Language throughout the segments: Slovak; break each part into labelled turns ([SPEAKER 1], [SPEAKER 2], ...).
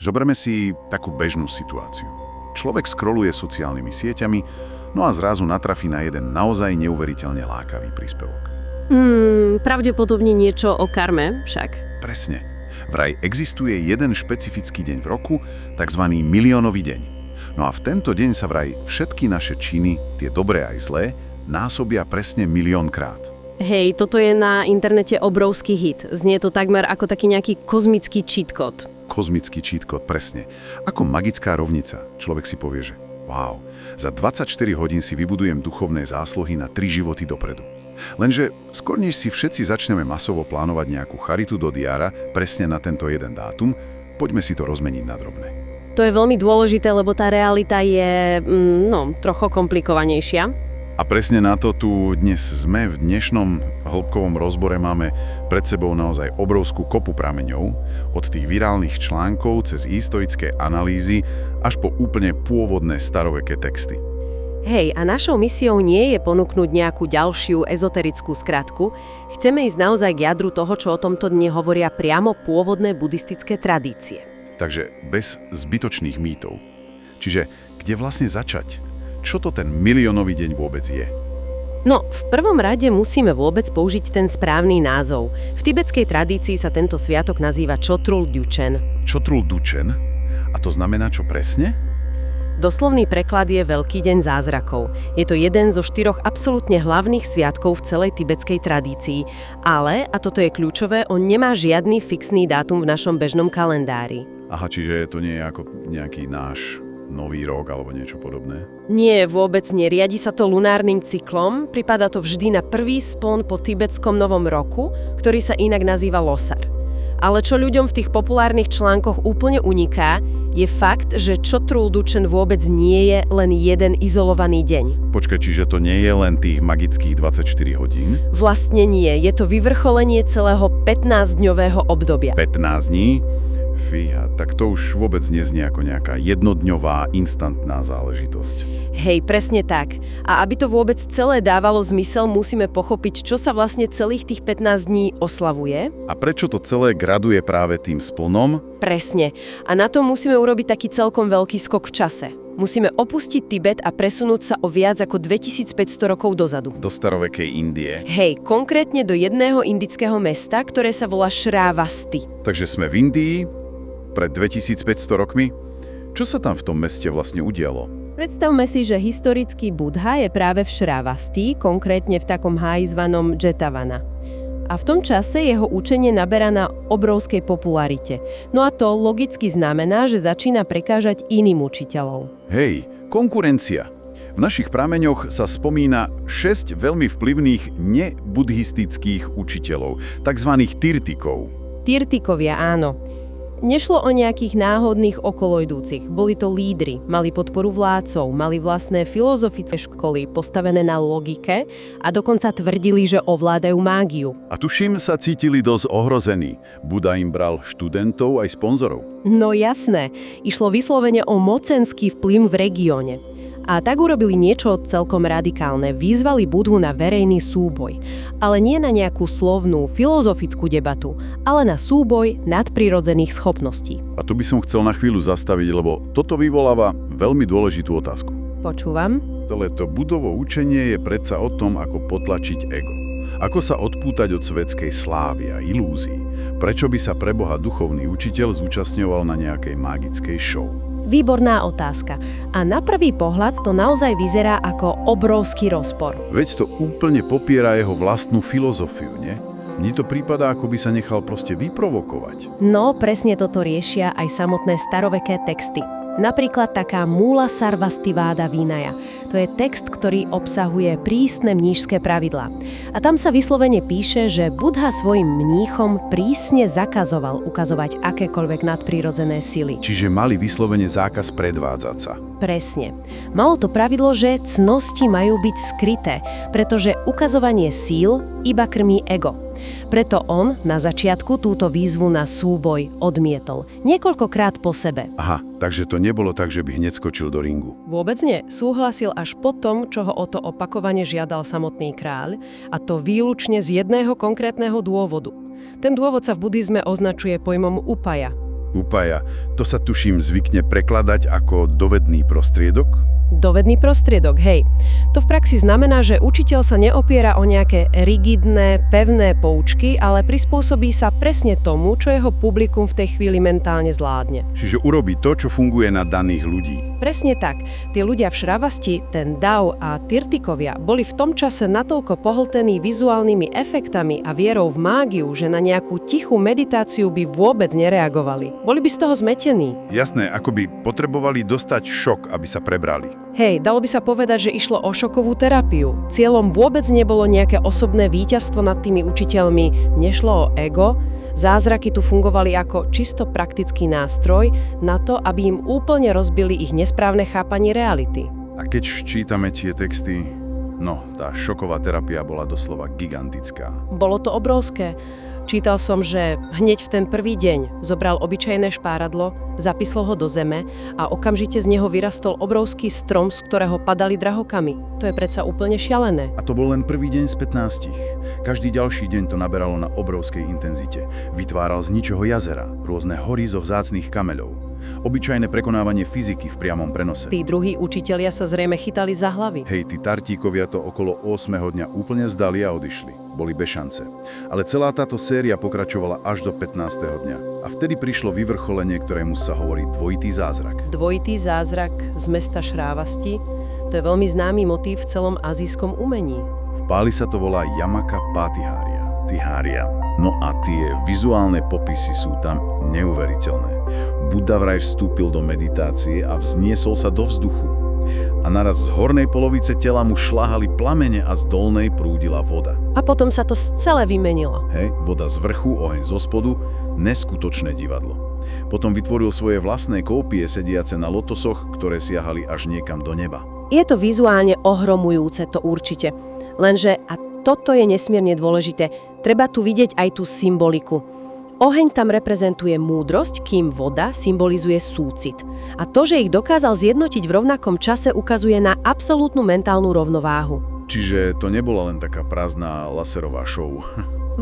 [SPEAKER 1] Zoberme si takú bežnú situáciu. Človek scrolluje sociálnymi sieťami, no a zrazu natrafí na jeden naozaj neuveriteľne lákavý príspevok.
[SPEAKER 2] Pravdepodobne niečo o karme však.
[SPEAKER 1] Presne. Vraj existuje jeden špecifický deň v roku, takzvaný miliónový deň. No a v tento deň sa vraj všetky naše činy, tie dobré aj zlé, násobia presne 1 000 000 krát.
[SPEAKER 2] Hej, toto je na internete obrovský hit. Znie to takmer ako taký nejaký kozmický cheat code.
[SPEAKER 1] Kozmický cheat code, presne. Ako magická rovnica. Človek si povie, že wow, za 24 hodín si vybudujem duchovné zásluhy na 3 životy dopredu. Lenže skôr než si všetci začneme masovo plánovať nejakú charitu do diára presne na tento jeden dátum, poďme si to rozmeniť na drobné.
[SPEAKER 2] To je veľmi dôležité, lebo tá realita je, trochu komplikovanejšia.
[SPEAKER 1] A presne na to tu dnes sme. V dnešnom hĺbkovom rozbore máme pred sebou naozaj obrovskú kopu prameňov, od tých virálnych článkov cez historické analýzy až po úplne pôvodné staroveké texty.
[SPEAKER 2] Hej, a našou misiou nie je ponúknuť nejakú ďalšiu ezoterickú skratku. Chceme ísť naozaj k jadru toho, čo o tomto dni hovoria priamo pôvodné buddhistické tradície.
[SPEAKER 1] Takže bez zbytočných mýtov. Čiže kde vlastne začať? Čo to ten miliónový deň vôbec je?
[SPEAKER 2] No, v prvom rade musíme vôbec použiť ten správny názov. V tibetskej tradícii sa tento sviatok nazýva Chotrul Duchen.
[SPEAKER 1] Chotrul Duchen? A to znamená čo presne?
[SPEAKER 2] Doslovný preklad je Veľký deň zázrakov. Je to jeden zo 4 absolútne hlavných sviatkov v celej tibetskej tradícii, ale, a toto je kľúčové, on nemá žiadny fixný dátum v našom bežnom kalendári.
[SPEAKER 1] Aha, čiže to nie je ako nejaký náš nový rok alebo niečo podobné?
[SPEAKER 2] Nie, vôbec nie. Riadi sa to lunárnym cyklom, pripadá to vždy na prvý spln po tibetskom novom roku, ktorý sa inak nazýva Losar. Ale čo ľuďom v tých populárnych článkoch úplne uniká, je fakt, že Chotrul Duchen vôbec nie je len jeden izolovaný deň.
[SPEAKER 1] Počkaj, čiže to nie je len tých magických 24 hodín?
[SPEAKER 2] Vlastne nie, je to vyvrcholenie celého 15-dňového obdobia.
[SPEAKER 1] 15 dní? Fíha, tak to už vôbec neznie ako nejaká jednodňová, instantná záležitosť.
[SPEAKER 2] Hej, presne tak. A aby to vôbec celé dávalo zmysel, musíme pochopiť, čo sa vlastne celých tých 15 dní oslavuje.
[SPEAKER 1] A prečo to celé graduje práve tým splnom?
[SPEAKER 2] Presne. A na to musíme urobiť taký celkom veľký skok v čase. Musíme opustiť Tibet a presunúť sa o viac ako 2500 rokov dozadu.
[SPEAKER 1] Do starovekej Indie.
[SPEAKER 2] Hej, konkrétne do jedného indického mesta, ktoré sa volá Šrávasti.
[SPEAKER 1] Takže sme v Indii pred 2500 rokmi? Čo sa tam v tom meste vlastne udialo?
[SPEAKER 2] Predstavme si, že historický Buddha je práve v Šrávasti, konkrétne v takom háji zvanom Jetavana. A v tom čase jeho učenie naberá na obrovskej popularite. No a to logicky znamená, že začína prekážať iným učiteľom.
[SPEAKER 1] Hej, konkurencia. V našich prameňoch sa spomína 6 veľmi vplyvných nebudhistických učiteľov, takzvaných Tirtikov.
[SPEAKER 2] Tirtikovia, áno. Nešlo o nejakých náhodných okolojdúcich. Boli to lídri, mali podporu vládcov, mali vlastné filozofické školy postavené na logike a dokonca tvrdili, že ovládajú mágiu.
[SPEAKER 1] A tuším sa cítili dosť ohrození. Buddha im bral študentov aj sponzorov.
[SPEAKER 2] No jasné, išlo vyslovene o mocenský vplyv v regióne. A tak urobili niečo celkom radikálne. Vyzvali Budhu na verejný súboj. Ale nie na nejakú slovnú, filozofickú debatu, ale na súboj nadprirodzených schopností.
[SPEAKER 1] A tu by som chcel na chvíľu zastaviť, lebo toto vyvoláva veľmi dôležitú otázku.
[SPEAKER 2] Počúvam?
[SPEAKER 1] Celé to Budhovo učenie je predsa o tom, ako potlačiť ego. Ako sa odpútať od svetskej slávy a ilúzií. Prečo by sa pre Boha duchovný učiteľ zúčastňoval na nejakej magickej show?
[SPEAKER 2] Výborná otázka. A na prvý pohľad to naozaj vyzerá ako obrovský rozpor.
[SPEAKER 1] Veď to úplne popiera jeho vlastnú filozofiu, nie? Mne to prípada, ako by sa nechal proste vyprovokovať.
[SPEAKER 2] No, presne toto riešia aj samotné staroveké texty. Napríklad taká Múla Sarvastivada Vinaya. To je text, ktorý obsahuje prísne mníšske pravidlá. A tam sa vyslovene píše, že Buddha svojim mníchom prísne zakazoval ukazovať akékoľvek nadprirodzené sily.
[SPEAKER 1] Čiže mali vyslovene zákaz predvádzať sa.
[SPEAKER 2] Presne. Malo to pravidlo, že cnosti majú byť skryté, pretože ukazovanie síl iba krmí ego. Preto on na začiatku túto výzvu na súboj odmietol. Niekoľkokrát po sebe.
[SPEAKER 1] Aha, takže to nebolo tak, že by hneď skočil do ringu.
[SPEAKER 2] Vôbec nie. Súhlasil až po tom, čo ho o to opakovane žiadal samotný kráľ, a to výlučne z jedného konkrétneho dôvodu. Ten dôvod sa v buddhizme označuje pojmom upaja.
[SPEAKER 3] Upája, to sa tuším zvykne prekladať ako dovedný prostriedok?
[SPEAKER 2] Dovedný prostriedok, hej. To v praxi znamená, že učiteľ sa neopiera o nejaké rigidné, pevné poučky, ale prispôsobí sa presne tomu, čo jeho publikum v tej chvíli mentálne zvládne.
[SPEAKER 3] Čiže urobí to, čo funguje na daných ľudí.
[SPEAKER 2] Presne tak. Tí ľudia v Šravasti, ten Dau a Tyrtikovia boli v tom čase natoľko pohltení vizuálnymi efektami a vierou v mágiu, že na nejakú tichú meditáciu by vôbec nereagovali. Boli by z toho zmetení.
[SPEAKER 3] Jasné, ako by potrebovali dostať šok, aby sa prebrali.
[SPEAKER 2] Hej, dalo by sa povedať, že išlo o šokovú terapiu. Cieľom vôbec nebolo nejaké osobné víťazstvo nad tými učiteľmi, nešlo o ego. Zázraky tu fungovali ako čisto praktický nástroj na to, aby im úplne rozbili ich nesprávne chápanie reality.
[SPEAKER 3] A keď čítame tie texty, no, tá šoková terapia bola doslova gigantická.
[SPEAKER 2] Bolo to obrovské. Čítal som, že hneď v ten prvý deň zobral obyčajné špáradlo, zapislol ho do zeme a okamžite z neho vyrastol obrovský strom, z ktorého padali drahokamy. To je predsa úplne šialené.
[SPEAKER 3] A to bol len prvý deň z 15. Každý ďalší deň to naberalo na obrovskej intenzite. Vytváral z ničoho jazera, rôzne hory zo vzácnych kameľov. Obyčajné prekonávanie fyziky v priamom prenose.
[SPEAKER 2] Tí druhí učitelia sa zrejme chytali za hlavy.
[SPEAKER 3] Hej, tí Tartíkovia to okolo 8. dňa úplne vzdali a odišli. Boli bez šance. Ale celá táto séria pokračovala až do 15. dňa. A vtedy prišlo vyvrcholenie, ktorému sa hovorí dvojitý zázrak.
[SPEAKER 2] Dvojitý zázrak z mesta Šrávasti, to je veľmi známy motív v celom azijskom umení.
[SPEAKER 3] V páli sa to volá Yamaka Patihária. Tihária. No a tie vizuálne popisy sú tam neuveriteľné. Buddha vraj vstúpil do meditácie a vzniesol sa do vzduchu. A naraz z hornej polovice tela mu šľahali plamene a z dolnej prúdila voda.
[SPEAKER 2] A potom sa to celé vymenilo.
[SPEAKER 3] Hej, voda z vrchu, oheň zo spodu, neskutočné divadlo. Potom vytvoril svoje vlastné kópie sediace na lotosoch, ktoré siahali až niekam do neba.
[SPEAKER 2] Je to vizuálne ohromujúce, to určite. Lenže, a toto je nesmierne dôležité, treba tu vidieť aj tú symboliku. Oheň tam reprezentuje múdrosť, kým voda symbolizuje súcit. A to, že ich dokázal zjednotiť v rovnakom čase, ukazuje na absolútnu mentálnu rovnováhu.
[SPEAKER 3] Čiže to nebola len taká prázdna laserová show.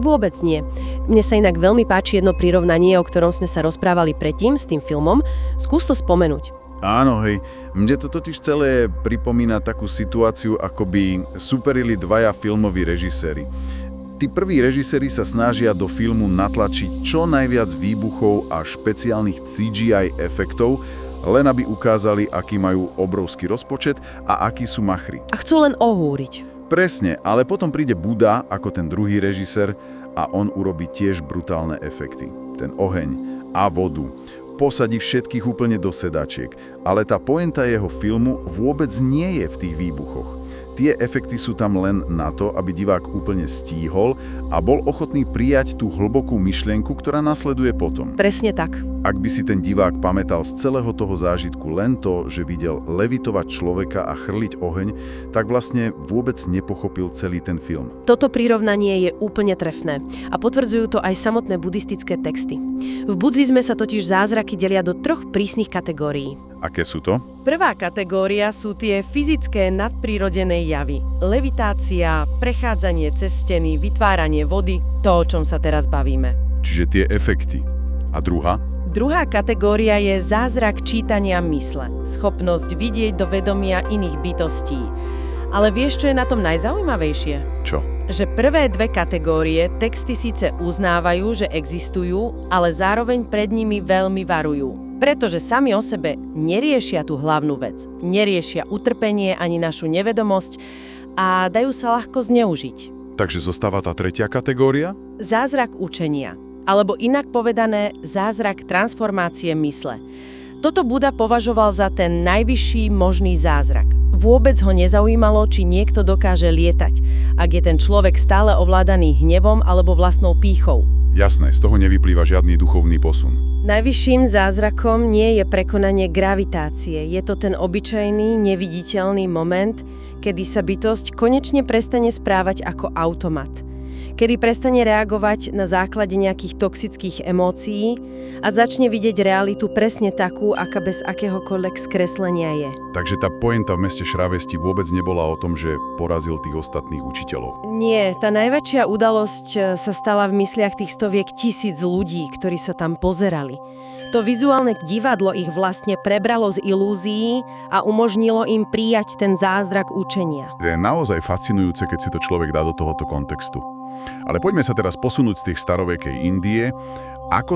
[SPEAKER 2] Vôbec nie. Mne sa inak veľmi páči jedno prirovnanie, o ktorom sme sa rozprávali predtým s tým filmom. Skús to spomenúť.
[SPEAKER 3] Áno, hej. Mne to totiž celé pripomína takú situáciu, ako by superili dvaja filmoví režiséri. Tí prví režiséri sa snažia do filmu natlačiť čo najviac výbuchov a špeciálnych CGI efektov, len aby ukázali, aký majú obrovský rozpočet a akí sú machri.
[SPEAKER 2] A chcú len ohúriť.
[SPEAKER 3] Presne, ale potom príde Buddha ako ten druhý režisér a on urobí tiež brutálne efekty. Ten oheň a vodu. Posadí všetkých úplne do sedačiek, ale tá pointa jeho filmu vôbec nie je v tých výbuchoch. Tie efekty sú tam len na to, aby divák úplne stíhol a bol ochotný prijať tú hlbokú myšlienku, ktorá nasleduje potom.
[SPEAKER 2] Presne tak.
[SPEAKER 3] Ak by si ten divák pamätal z celého toho zážitku len to, že videl levitovať človeka a chrliť oheň, tak vlastne vôbec nepochopil celý ten film.
[SPEAKER 2] Toto prirovnanie je úplne trefné a potvrdzujú to aj samotné buddhistické texty. V buddhizme sa totiž zázraky delia do 3 prísnych kategórií.
[SPEAKER 3] Aké sú to?
[SPEAKER 2] Prvá kategória sú tie fyzické nadprirodzené javy. Levitácia, prechádzanie cez steny, vytváranie vody, to, o čom sa teraz bavíme.
[SPEAKER 3] Čiže tie efekty. A druhá?
[SPEAKER 2] Druhá kategória je zázrak čítania mysle, schopnosť vidieť do vedomia iných bytostí. Ale vieš, čo je na tom najzaujímavejšie?
[SPEAKER 3] Čo?
[SPEAKER 2] Že prvé 2 kategórie texty síce uznávajú, že existujú, ale zároveň pred nimi veľmi varujú. Pretože sami o sebe neriešia tú hlavnú vec. Neriešia utrpenie ani našu nevedomosť a dajú sa ľahko zneužiť.
[SPEAKER 3] Takže zostáva tá tretia kategória?
[SPEAKER 2] Zázrak učenia, alebo inak povedané zázrak transformácie mysle. Toto Buddha považoval za ten najvyšší možný zázrak. Vôbec ho nezaujímalo, či niekto dokáže lietať, ak je ten človek stále ovládaný hnevom alebo vlastnou pýchou.
[SPEAKER 3] Jasné, z toho nevyplýva žiadny duchovný posun.
[SPEAKER 2] Najvyšším zázrakom nie je prekonanie gravitácie. Je to ten obyčajný, neviditeľný moment, kedy sa bytosť konečne prestane správať ako automat. kedy prestane reagovať na základe nejakých toxických emócií a začne vidieť realitu presne takú, aká bez akéhokoľvek skreslenia je.
[SPEAKER 3] Takže tá pointa v meste Šravesti vôbec nebola o tom, že porazil tých ostatných učiteľov.
[SPEAKER 2] Nie, tá najväčšia udalosť sa stala v mysliach tých stoviek tisíc ľudí, ktorí sa tam pozerali. To vizuálne divadlo ich vlastne prebralo z ilúzií a umožnilo im prijať ten zázrak učenia.
[SPEAKER 3] Je naozaj fascinujúce, keď si to človek dá do tohoto kontextu. Ale poďme sa teraz posunúť z tých starovekej Indie. Ako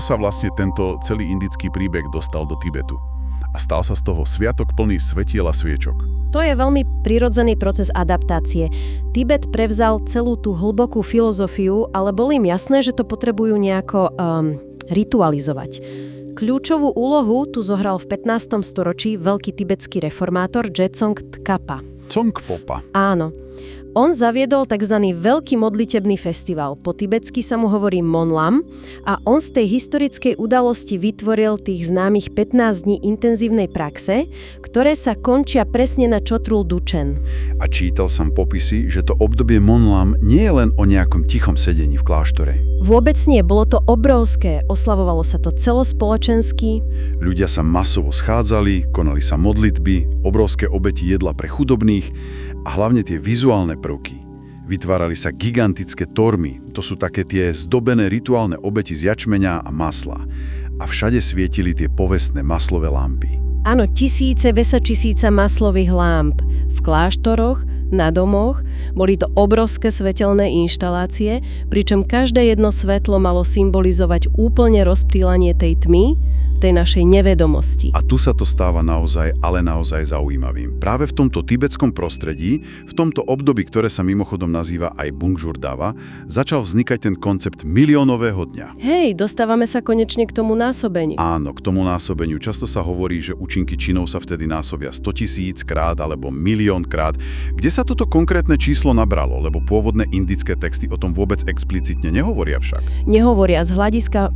[SPEAKER 3] sa vlastne tento celý indický príbeh dostal do Tibetu? A stal sa z toho sviatok plný svetiel a sviečok.
[SPEAKER 2] To je veľmi prirodzený proces adaptácie. Tibet prevzal celú tú hlbokú filozofiu, ale bolo im jasné, že to potrebujú nejako ritualizovať. Kľúčovú úlohu tu zohral v 15. storočí veľký tibetský reformátor Dzogchen Tkapa.
[SPEAKER 3] Tsongpopa.
[SPEAKER 2] Áno. On zaviedol tzv. Veľký modlitebný festival. Po tibetsky sa mu hovorí Monlam a on z tej historickej udalosti vytvoril tých známych 15 dní intenzívnej praxe, ktoré sa končia presne na Chotrul Duchen.
[SPEAKER 3] A čítal som popisy, že to obdobie Monlam nie je len o nejakom tichom sedení v kláštore.
[SPEAKER 2] Vôbec nie, bolo to obrovské, oslavovalo sa to celospoločensky.
[SPEAKER 3] Ľudia sa masovo schádzali, konali sa modlitby, obrovské obety jedla pre chudobných a hlavne tie vizuálne prvky. Vytvárali sa gigantické tormy, to sú také tie zdobené rituálne obety z jačmeňa a masla. A všade svietili tie povestné maslové lampy.
[SPEAKER 2] Áno, tisíce maslových lámp. V kláštoroch, na domoch, boli to obrovské svetelné inštalácie, pričom každé jedno svetlo malo symbolizovať úplne rozptýlanie tej tmy, tej našej nevedomosti.
[SPEAKER 3] A tu sa to stáva naozaj, ale naozaj zaujímavým. Práve v tomto tibetskom prostredí, v tomto období, ktoré sa mimochodom nazýva aj Bungžur Dava, začal vznikať ten koncept miliónového dňa.
[SPEAKER 2] Hej, dostávame sa konečne k tomu násobeniu.
[SPEAKER 3] Áno, k tomu násobeniu. Často sa hovorí, že účinky činov sa vtedy násobia 100 000 krát alebo 1 000 000 krát. Kde sa toto konkrétne číslo nabralo? Lebo pôvodné indické texty o tom vôbec explicitne nehovoria však.
[SPEAKER 2] Nehovoria z hľadiska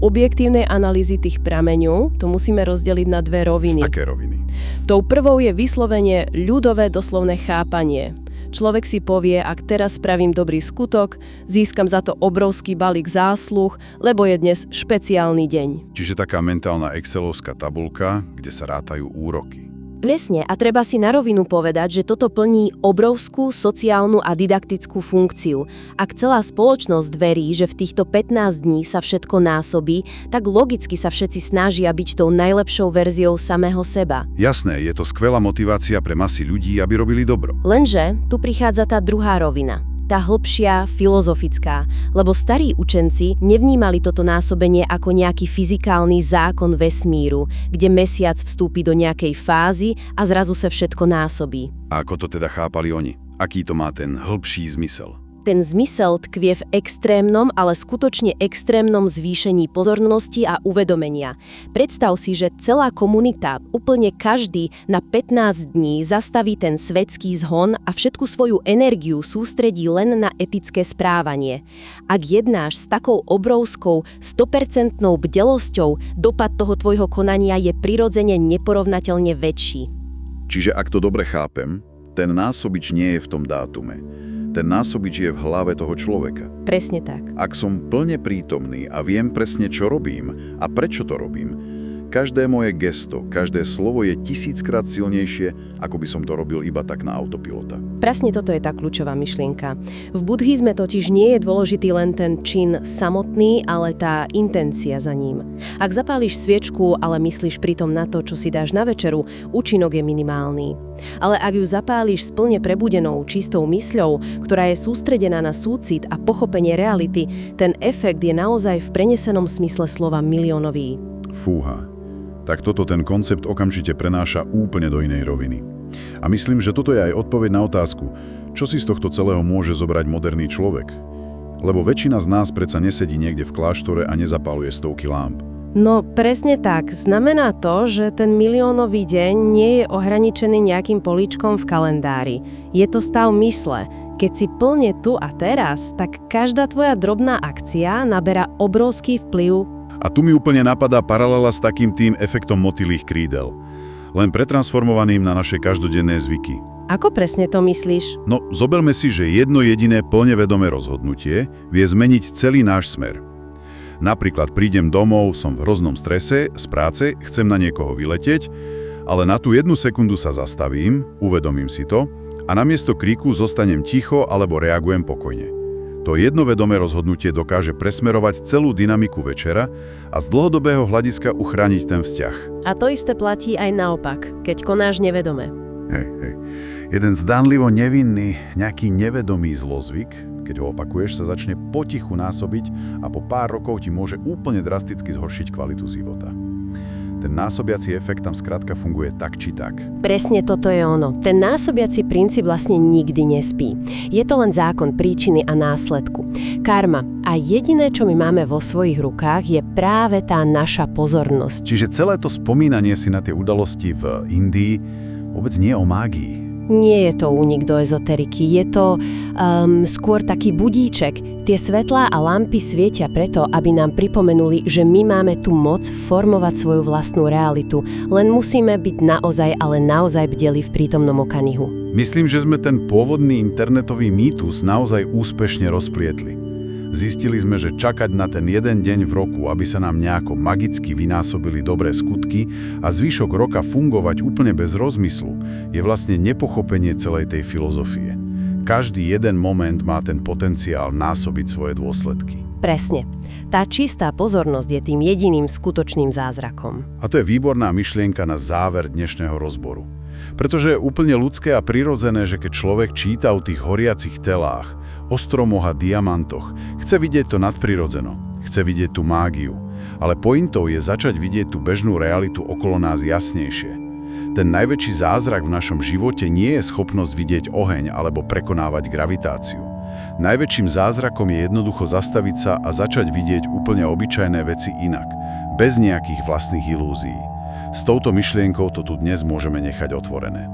[SPEAKER 2] objektívnej analýzy tých prameňov, to musíme rozdeliť na dve roviny.
[SPEAKER 3] Aké roviny?
[SPEAKER 2] Tou prvou je vyslovene ľudové doslovné chápanie. Človek si povie, ak teraz spravím dobrý skutok, získam za to obrovský balík zásluh, lebo je dnes špeciálny deň.
[SPEAKER 3] Čiže taká mentálna excelovská tabuľka, kde sa rátajú úroky.
[SPEAKER 2] Presne, a treba si na rovinu povedať, že toto plní obrovskú sociálnu a didaktickú funkciu. Ak celá spoločnosť verí, že v týchto 15 dní sa všetko násobí, tak logicky sa všetci snažia byť tou najlepšou verziou samého seba.
[SPEAKER 3] Jasné, je to skvelá motivácia pre masy ľudí, aby robili dobro.
[SPEAKER 2] Lenže tu prichádza tá druhá rovina. Tá hlbšia, filozofická, lebo starí učenci nevnímali toto násobenie ako nejaký fyzikálny zákon vesmíru, kde mesiac vstúpi do nejakej fázy a zrazu sa všetko násobí.
[SPEAKER 3] A ako to teda chápali oni? Aký to má ten hĺbší zmysel?
[SPEAKER 2] Ten zmysel tkvie v extrémnom, ale skutočne extrémnom zvýšení pozornosti a uvedomenia. Predstav si, že celá komunita, úplne každý na 15 dní zastaví ten svetský zhon a všetku svoju energiu sústredí len na etické správanie. Ak jednáš s takou obrovskou 100% bdelosťou, dopad toho tvojho konania je prirodzene neporovnateľne väčší.
[SPEAKER 3] Čiže ak to dobre chápem, ten násobič nie je v tom dátume. Ten násobič je v hlave toho človeka.
[SPEAKER 2] Presne tak.
[SPEAKER 3] Ak som plne prítomný a viem presne, čo robím a prečo to robím, každé moje gesto, každé slovo je 1000-krát silnejšie, ako by som to robil iba tak na autopilota.
[SPEAKER 2] Presne toto je tá kľúčová myšlienka. V buddhizme totiž nie je dôležitý len ten čin samotný, ale tá intencia za ním. Ak zapáliš sviečku, ale myslíš pritom na to, čo si dáš na večeru, účinok je minimálny. Ale ak ju zapáliš s plne prebudenou, čistou mysľou, ktorá je sústredená na súcit a pochopenie reality, ten efekt je naozaj v prenesenom smysle slova miliónový.
[SPEAKER 3] Fúha. Tak toto ten koncept okamžite prenáša úplne do inej roviny. A myslím, že toto je aj odpoveď na otázku, čo si z tohto celého môže zobrať moderný človek. Lebo väčšina z nás predsa nesedí niekde v kláštore a nezapáluje stovky lámp.
[SPEAKER 2] No presne tak. Znamená to, že ten miliónový deň nie je ohraničený nejakým políčkom v kalendári. Je to stav mysle. Keď si plne tu a teraz, tak každá tvoja drobná akcia naberá obrovský vplyv.
[SPEAKER 3] A tu mi úplne napadá paralela s takým tým efektom motýlých krídel. Len pretransformovaným na naše každodenné zvyky.
[SPEAKER 2] Ako presne to myslíš?
[SPEAKER 3] No, zoberme si, že jedno jediné plne vedomé rozhodnutie vie zmeniť celý náš smer. Napríklad prídem domov, som v hroznom strese, z práce, chcem na niekoho vyletieť, ale na tú jednu sekundu sa zastavím, uvedomím si to a namiesto kríku zostanem ticho alebo reagujem pokojne. To jednovedomé rozhodnutie dokáže presmerovať celú dynamiku večera a z dlhodobého hľadiska uchrániť ten vzťah.
[SPEAKER 2] A to isté platí aj naopak, keď konáš nevedome.
[SPEAKER 3] Hej. Jeden zdánlivo nevinný, nejaký nevedomý zlozvyk, keď ho opakuješ, sa začne potichu násobiť a po pár rokov ti môže úplne drasticky zhoršiť kvalitu života. Ten násobiaci efekt tam skrátka funguje tak či tak.
[SPEAKER 2] Presne toto je ono. Ten násobiaci princíp vlastne nikdy nespí. Je to len zákon príčiny a následku. Karma. A jediné, čo my máme vo svojich rukách, je práve tá naša pozornosť.
[SPEAKER 3] Čiže celé to spomínanie si na tie udalosti v Indii vôbec nie je o mágii.
[SPEAKER 2] Nie je to únik do ezoteriky, je to skôr taký budíček. Tie svetlá a lampy svietia preto, aby nám pripomenuli, že my máme tú moc formovať svoju vlastnú realitu, len musíme byť naozaj, ale naozaj bdeli v prítomnom okamihu.
[SPEAKER 3] Myslím, že sme ten pôvodný internetový mýtus naozaj úspešne rozplietli. Zistili sme, že čakať na ten jeden deň v roku, aby sa nám nejako magicky vynásobili dobré skutky a zvyšok roka fungovať úplne bez rozmyslu, je vlastne nepochopenie celej tej filozofie. Každý jeden moment má ten potenciál násobiť svoje dôsledky.
[SPEAKER 2] Presne. Tá čistá pozornosť je tým jediným skutočným zázrakom.
[SPEAKER 3] A to je výborná myšlienka na záver dnešného rozboru. Pretože je úplne ľudské a prirodzené, že keď človek číta o tých horiacich telách, o stromoch a diamantoch, chce vidieť to nadprirodzeno, chce vidieť tú mágiu. Ale pointou je začať vidieť tú bežnú realitu okolo nás jasnejšie. Ten najväčší zázrak v našom živote nie je schopnosť vidieť oheň alebo prekonávať gravitáciu. Najväčším zázrakom je jednoducho zastaviť sa a začať vidieť úplne obyčajné veci inak, bez nejakých vlastných ilúzií. S touto myšlienkou to tu dnes môžeme nechať otvorené.